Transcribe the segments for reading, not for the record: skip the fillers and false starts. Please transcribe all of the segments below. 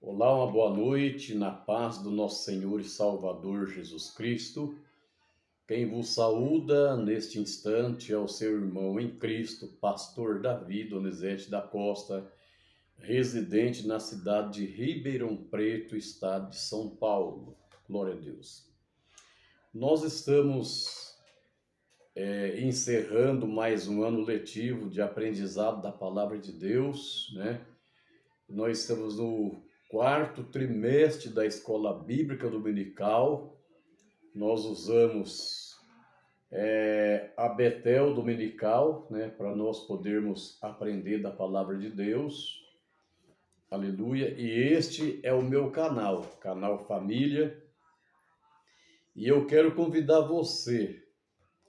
Olá, uma boa noite, na paz do nosso Senhor e Salvador Jesus Cristo. Quem vos saúda neste instante é o seu irmão em Cristo, pastor Davi Donizete da Costa, residente na cidade de Ribeirão Preto, estado de São Paulo. Glória a Deus. Nós estamos encerrando mais um ano letivo de aprendizado da Palavra de Deus, né? Nós estamos no quarto trimestre da Escola Bíblica Dominical. Nós usamos a Betel Dominical, né, para nós podermos aprender da Palavra de Deus. Aleluia. E este é o meu canal Família. E eu quero convidar você,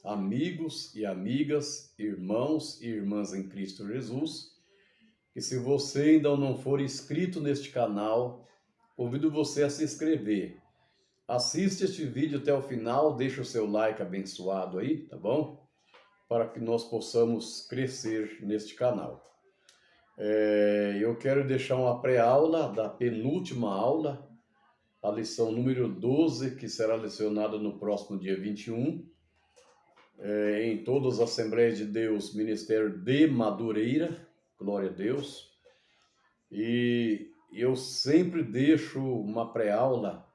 amigos e amigas, irmãos e irmãs em Cristo Jesus, que se você ainda não for inscrito neste canal, convido você a se inscrever. Assiste este vídeo até o final, deixa o seu like abençoado aí, tá bom? Para que nós possamos crescer neste canal. Eu quero deixar uma pré-aula da penúltima aula, a lição número 12, que será lecionada no próximo dia 21, em todas as Assembleias de Deus, Ministério de Madureira, glória a Deus. E eu sempre deixo uma pré-aula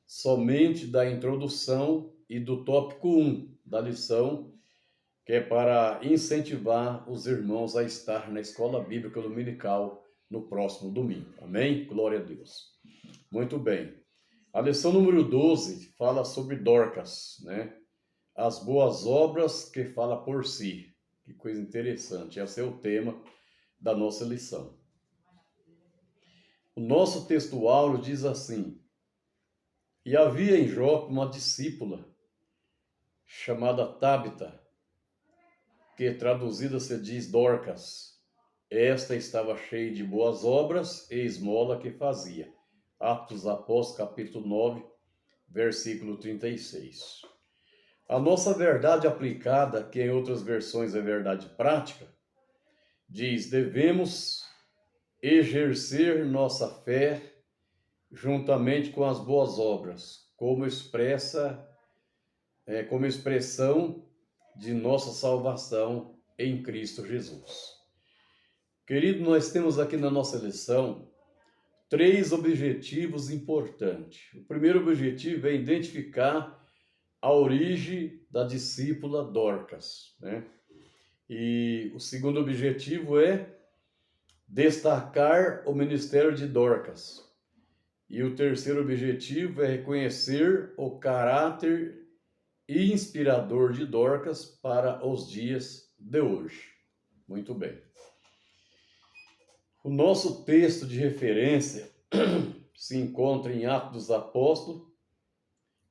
somente da introdução e do tópico 1 da lição, que é para incentivar os irmãos a estar na Escola Bíblica Dominical no próximo domingo. Amém? Glória a Deus. Muito bem. A lição número 12 fala sobre Dorcas, né? As boas obras que fala por si. Que coisa interessante. Esse é o tema da nossa lição. O nosso texto áureo diz assim: E havia em Jope uma discípula chamada Tabita, que traduzida se diz Dorcas. Esta estava cheia de boas obras e esmola que fazia. Atos Apóstolos, capítulo 9, versículo 36. A nossa verdade aplicada, que em outras versões é verdade prática, diz: devemos exercer nossa fé juntamente com as boas obras, como expressão de nossa salvação em Cristo Jesus. Querido, nós temos aqui na nossa lição 3 objetivos importantes. O primeiro objetivo é identificar a origem da discípula Dorcas, né? E o segundo objetivo é destacar o ministério de Dorcas. E o terceiro objetivo é reconhecer o caráter inspirador de Dorcas para os dias de hoje. Muito bem. O nosso texto de referência se encontra em Atos dos Apóstolos,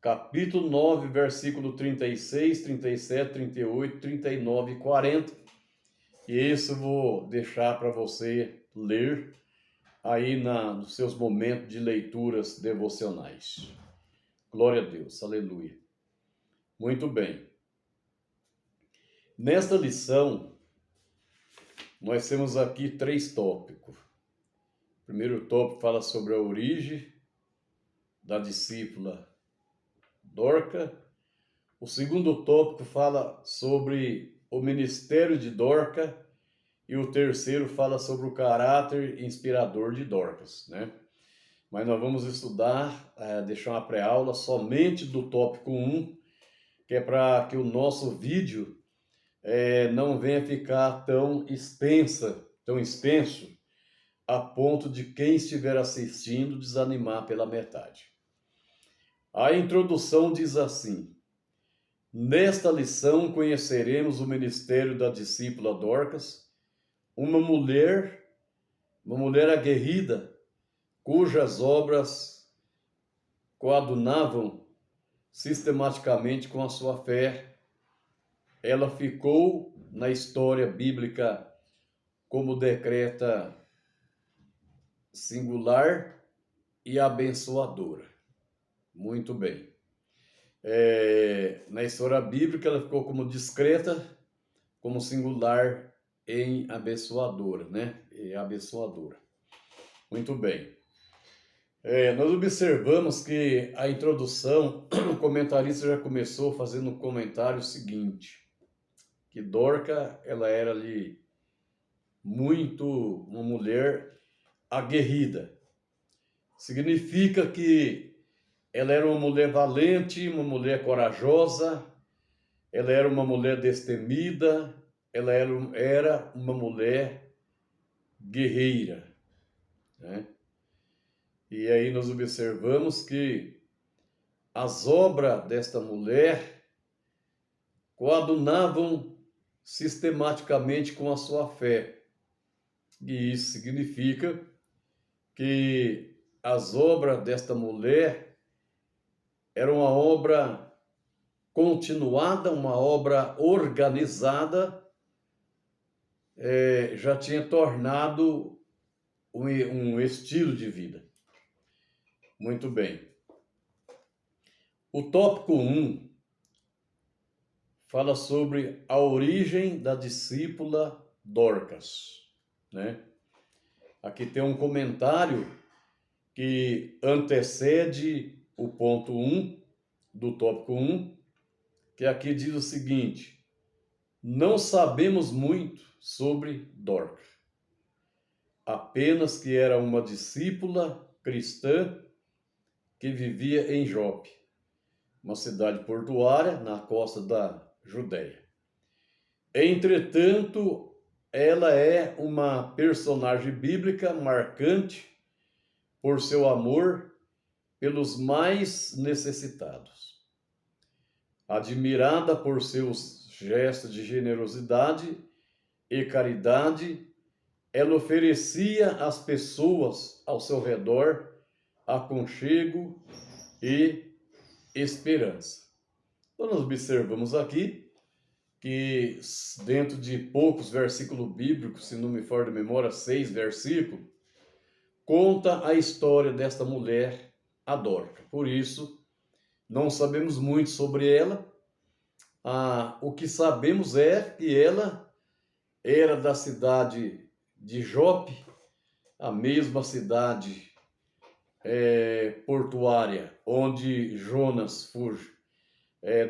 capítulo 9, versículo 36, 37, 38, 39 e 40. E isso eu vou deixar para você ler aí nos seus momentos de leituras devocionais. Glória a Deus, aleluia. Muito bem. Nesta lição, nós temos aqui 3 tópicos. O primeiro tópico fala sobre a origem da discípula Dorcas. O segundo tópico fala sobre o ministério de Dorcas. E o terceiro fala sobre o caráter inspirador de Dorcas, né? Mas nós vamos estudar, deixar uma pré-aula somente do tópico 1, que é para que o nosso vídeo não venha ficar tão extenso, a ponto de quem estiver assistindo desanimar pela metade. A introdução diz assim: nesta lição conheceremos o ministério da discípula Dorcas, uma mulher aguerrida, cujas obras coadunavam sistematicamente com a sua fé. Ela ficou na história bíblica como decreta singular e abençoadora. Muito bem. Na história bíblica ela ficou como discreta, como singular em abençoadora, né? E abençoadora. Muito bem. Nós observamos que a introdução, o comentarista já começou fazendo um comentário seguinte, que Dorca, ela era ali muito uma mulher aguerrida. Significa que ela era uma mulher valente, uma mulher corajosa, ela era uma mulher destemida, ela era uma mulher guerreira, né? E aí nós observamos que as obras desta mulher coadunavam sistematicamente com a sua fé. E isso significa que as obras desta mulher eram uma obra continuada, uma obra organizada, já tinha tornado um estilo de vida. Muito bem. O tópico 1 fala sobre a origem da discípula Dorcas, né? Aqui tem um comentário que antecede o ponto 1 do tópico 1, que aqui diz o seguinte: não sabemos muito sobre Dorcas, apenas que era uma discípula cristã que vivia em Jope, uma cidade portuária na costa da Judéia. Entretanto, ela é uma personagem bíblica marcante por seu amor pelos mais necessitados. Admirada por seus gestos de generosidade e caridade, ela oferecia às pessoas ao seu redor aconchego e esperança. Então, nós observamos aqui que dentro de poucos versículos bíblicos, se não me falha de memória, 6 versículos, conta a história desta mulher, a Dorca. Por isso, não sabemos muito sobre ela. O que sabemos é que ela era da cidade de Jope, a mesma cidade portuária onde Jonas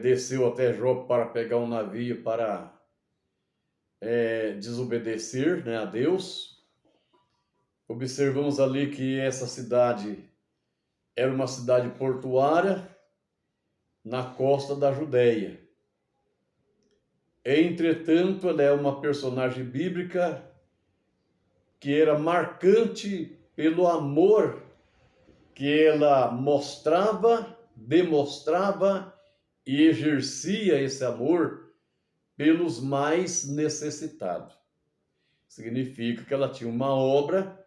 desceu até Jope para pegar um navio para desobedecer, né, a Deus. Observamos ali que essa cidade era uma cidade portuária na costa da Judéia. Entretanto, ela é uma personagem bíblica que era marcante pelo amor que ela mostrava, demonstrava e exercia esse amor pelos mais necessitados. Significa que ela tinha uma obra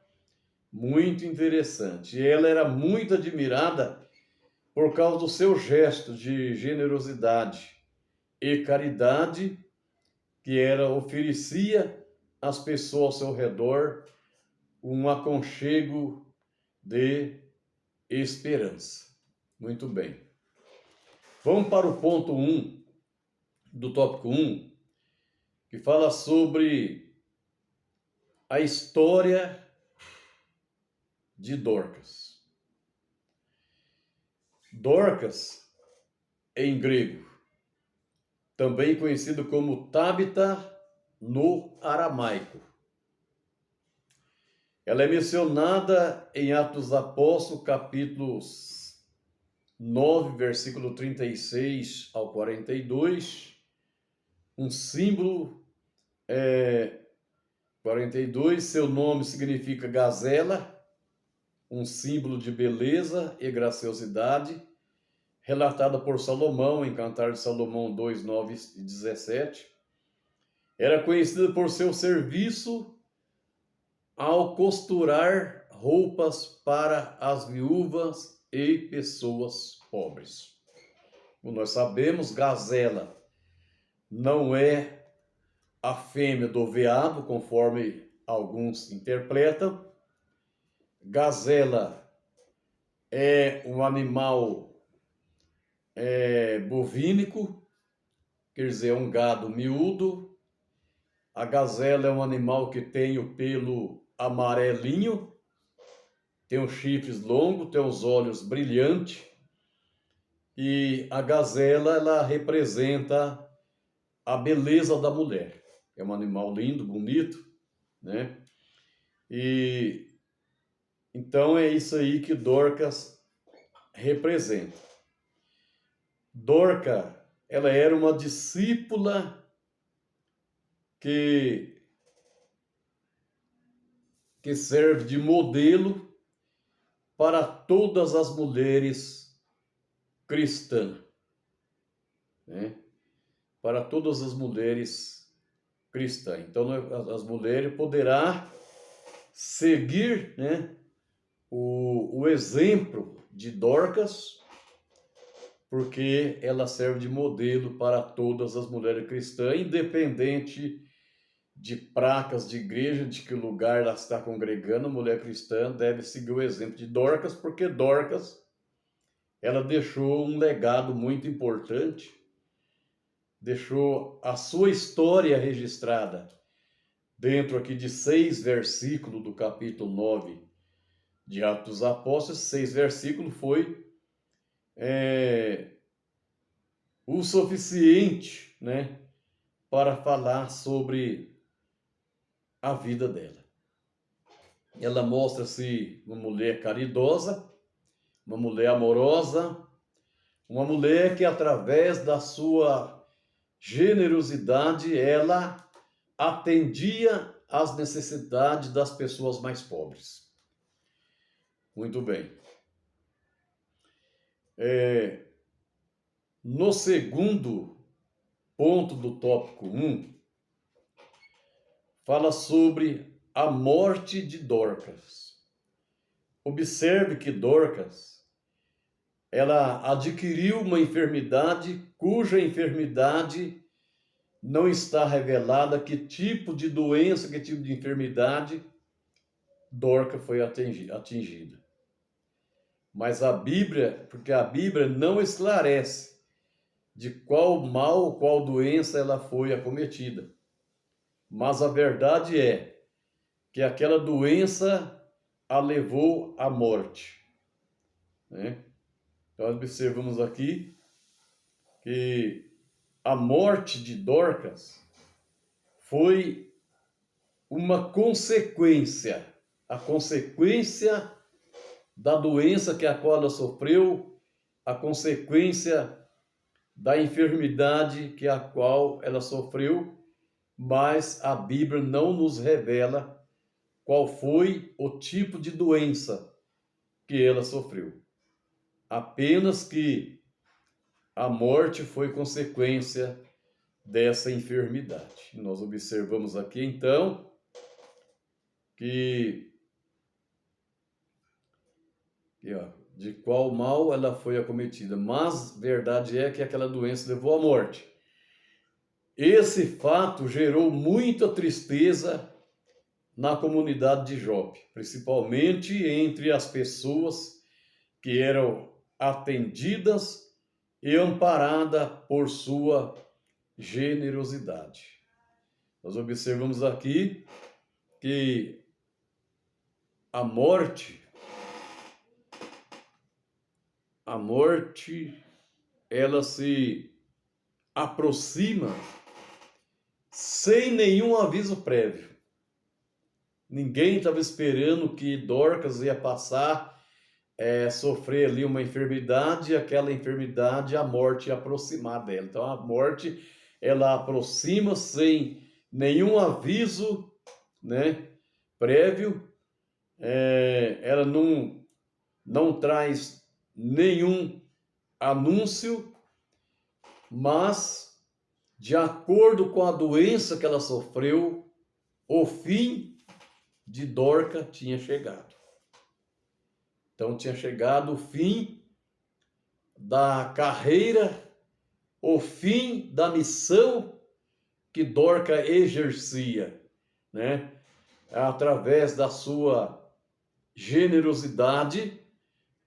muito interessante. E ela era muito admirada por causa do seu gesto de generosidade e caridade que ela oferecia às pessoas ao seu redor, um aconchego de esperança. Muito bem. Vamos para o ponto 1 do tópico 1, que fala sobre a história de Dorcas. Dorcas, em grego, também conhecido como Tabita no aramaico. Ela é mencionada em Atos dos Apóstolos, capítulos 9, versículo 36 ao 42, um símbolo 42, seu nome significa gazela, um símbolo de beleza e graciosidade, relatada por Salomão em Cantar de Salomão 2, 9 e 17. Era conhecida por seu serviço ao costurar roupas para as viúvas e pessoas pobres. Como nós sabemos, gazela não é a fêmea do veado, conforme alguns interpretam. Gazela é um animal bovínico, quer dizer, é um gado miúdo. A gazela é um animal que tem o pelo amarelinho, tem os chifres longos, tem os olhos brilhantes, e a gazela, ela representa a beleza da mulher. É um animal lindo, bonito, né? E então é isso aí que Dorcas representa. Dorca, ela era uma discípula que serve de modelo para todas as mulheres cristãs, né? Para todas as mulheres cristãs. Então, as mulheres poderão seguir, né, o exemplo de Dorcas, porque ela serve de modelo para todas as mulheres cristãs, independente de placas de igreja, de que lugar ela está congregando. A mulher cristã deve seguir o exemplo de Dorcas, porque Dorcas, ela deixou um legado muito importante, deixou a sua história registrada dentro aqui de 6 versículos do capítulo 9 de Atos dos Apóstolos. 6 versículos foi o suficiente, né, para falar sobre a vida dela. Ela mostra-se uma mulher caridosa, uma mulher amorosa, uma mulher que, através da sua generosidade, ela atendia às necessidades das pessoas mais pobres. Muito bem. No segundo ponto do tópico 1, fala sobre a morte de Dorcas. Observe que Dorcas, ela adquiriu uma enfermidade cuja enfermidade não está revelada, que tipo de doença, que tipo de enfermidade Dorcas foi atingida. Mas a Bíblia, porque a Bíblia não esclarece de qual mal, qual doença ela foi acometida. Mas a verdade é que aquela doença a levou à morte, né? Então, observamos aqui que a morte de Dorcas foi uma consequência, a consequência da doença que a qual ela sofreu, a consequência da enfermidade que a qual ela sofreu, mas a Bíblia não nos revela qual foi o tipo de doença que ela sofreu. Apenas que a morte foi consequência dessa enfermidade. Nós observamos aqui, então, que de qual mal ela foi acometida. Mas verdade é que aquela doença levou à morte. Esse fato gerou muita tristeza na comunidade de Jope, principalmente entre as pessoas que eram atendidas e amparadas por sua generosidade. Nós observamos aqui que a morte, ela se aproxima sem nenhum aviso prévio. Ninguém estava esperando que Dorcas ia passar, sofrer ali uma enfermidade, e aquela enfermidade, a morte ia aproximar dela. Então a morte, ela aproxima sem nenhum aviso, né, prévio. Ela não traz nenhum anúncio, mas de acordo com a doença que ela sofreu, o fim de Dorcas tinha chegado. Então tinha chegado o fim da carreira, o fim da missão que Dorcas exercia, né? Através da sua generosidade,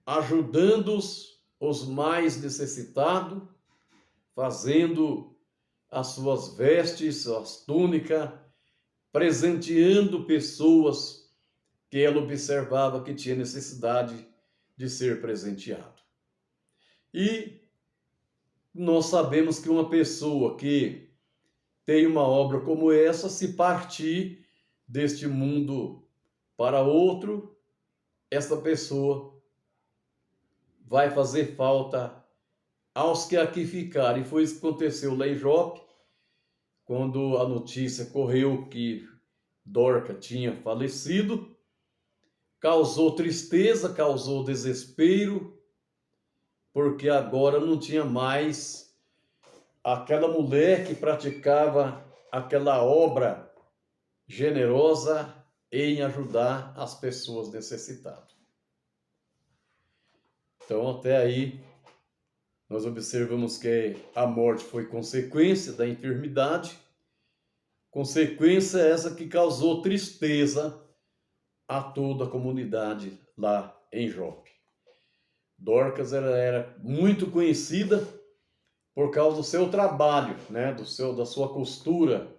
ajudando os mais necessitados, fazendo as suas vestes, as túnicas, presenteando pessoas que ela observava que tinha necessidade de ser presenteado. E nós sabemos que uma pessoa que tem uma obra como essa, se partir deste mundo para outro, essa pessoa vai fazer falta aos que aqui ficarem. Foi isso que aconteceu lá em Jope, quando a notícia correu que Dorca tinha falecido. Causou tristeza, causou desespero, porque agora não tinha mais aquela mulher que praticava aquela obra generosa em ajudar as pessoas necessitadas. Então, até aí, nós observamos que a morte foi consequência da enfermidade, consequência essa que causou tristeza a toda a comunidade lá em Jope. Dorcas era muito conhecida por causa do seu trabalho, né, da sua costura.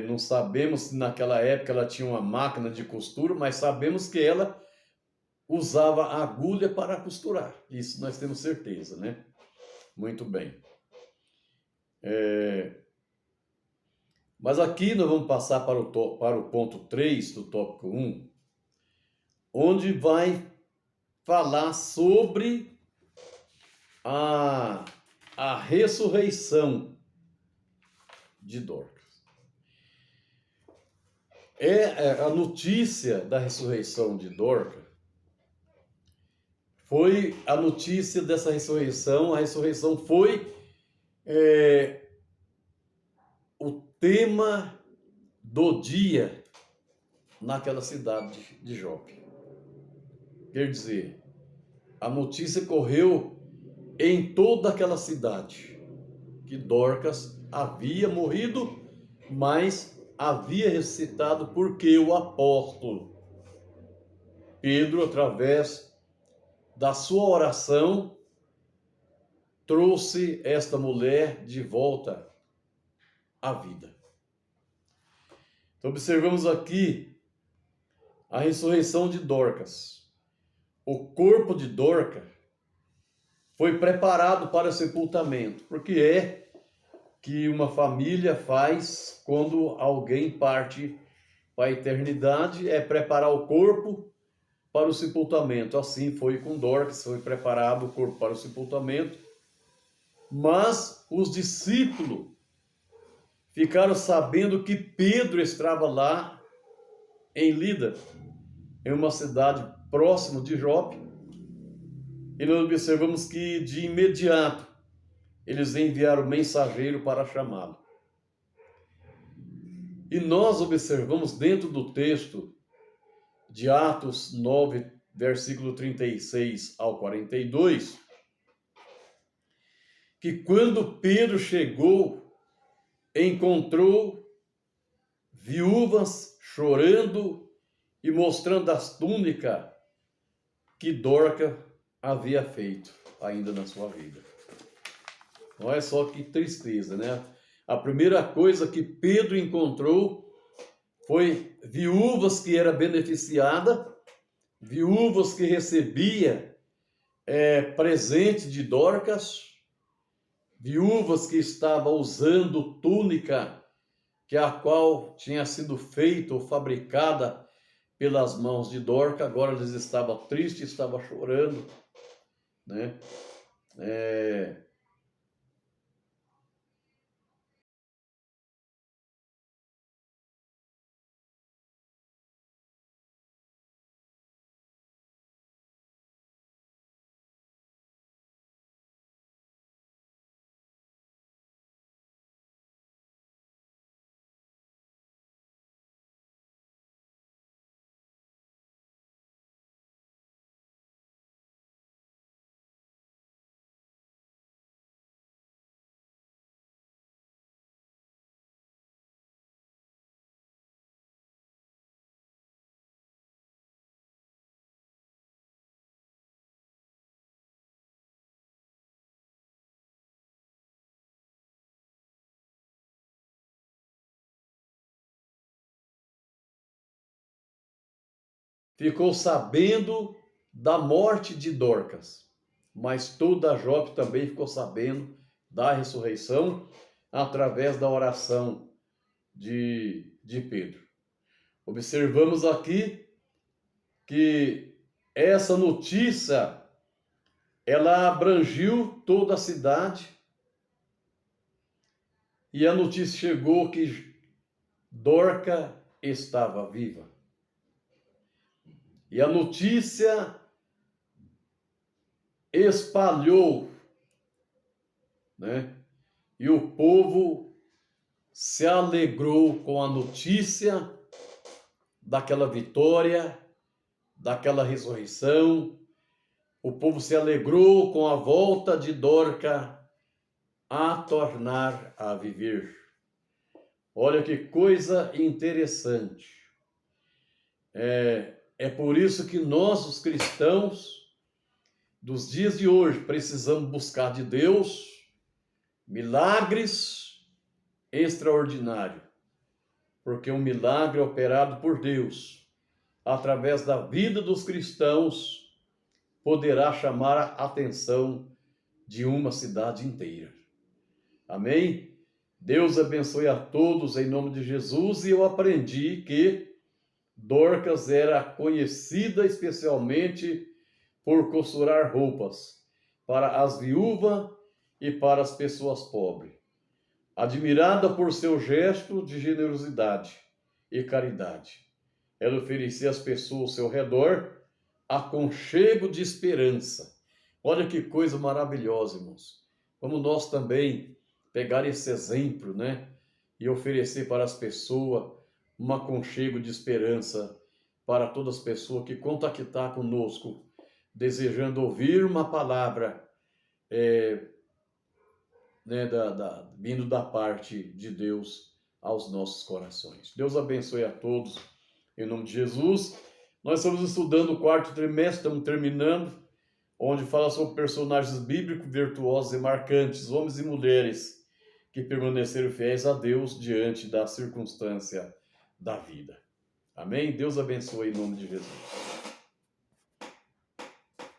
Não sabemos se naquela época ela tinha uma máquina de costura, mas sabemos que ela usava agulha para costurar. Isso nós temos certeza, né? Muito bem. Mas aqui nós vamos passar para o ponto 3 do tópico 1, onde vai falar sobre a ressurreição de Dorcas. A notícia da ressurreição de Dorcas foi a notícia dessa ressurreição. A ressurreição foi o tema do dia naquela cidade de Jope. Quer dizer, a notícia correu em toda aquela cidade que Dorcas havia morrido, mas havia ressuscitado, porque o apóstolo Pedro, através da sua oração, trouxe esta mulher de volta à vida. Então, observamos aqui a ressurreição de Dorcas. O corpo de Dorcas foi preparado para sepultamento, porque é que uma família faz quando alguém parte para a eternidade, é preparar o corpo para o sepultamento. Assim foi com Dorcas, foi preparado o corpo para o sepultamento. Mas os discípulos ficaram sabendo que Pedro estava lá em Lida, em uma cidade próxima de Jope, e nós observamos que de imediato eles enviaram mensageiro para chamá-lo. E nós observamos dentro do texto de Atos 9, versículo 36 ao 42, que quando Pedro chegou, encontrou viúvas chorando e mostrando as túnicas que Dorcas havia feito ainda na sua vida. Olha só que tristeza, né? A primeira coisa que Pedro encontrou foi viúvas que era beneficiada, viúvas que recebia presente de Dorcas, viúvas que estavam usando túnica que a qual tinha sido feita ou fabricada pelas mãos de Dorcas. Agora eles estavam tristes, estavam chorando, né? ficou sabendo da morte de Dorcas, mas toda Jope também ficou sabendo da ressurreição através da oração de Pedro. Observamos aqui que essa notícia, ela abrangiu toda a cidade, e a notícia chegou que Dorca estava viva. E a notícia espalhou, né? E o povo se alegrou com a notícia daquela vitória, daquela ressurreição. O povo se alegrou com a volta de Dorca a tornar a viver. Olha que coisa interessante. É por isso que nós, os cristãos, dos dias de hoje, precisamos buscar de Deus milagres extraordinários. Porque um milagre operado por Deus, através da vida dos cristãos, poderá chamar a atenção de uma cidade inteira. Amém? Deus abençoe a todos em nome de Jesus. E eu aprendi que Dorcas era conhecida especialmente por costurar roupas para as viúvas e para as pessoas pobres. Admirada por seu gesto de generosidade e caridade, ela oferecia às pessoas ao seu redor aconchego de esperança. Olha que coisa maravilhosa, irmãos. Vamos nós também pegar esse exemplo, né? E oferecer para as pessoas um aconchego de esperança para todas as pessoas que contactar conosco, desejando ouvir uma palavra vindo da parte de Deus aos nossos corações. Deus abençoe a todos, em nome de Jesus. Nós estamos estudando o quarto trimestre, estamos terminando, onde fala sobre personagens bíblicos virtuosos e marcantes, homens e mulheres que permaneceram fiéis a Deus diante da circunstância da vida. Amém? Deus abençoe em nome de Jesus.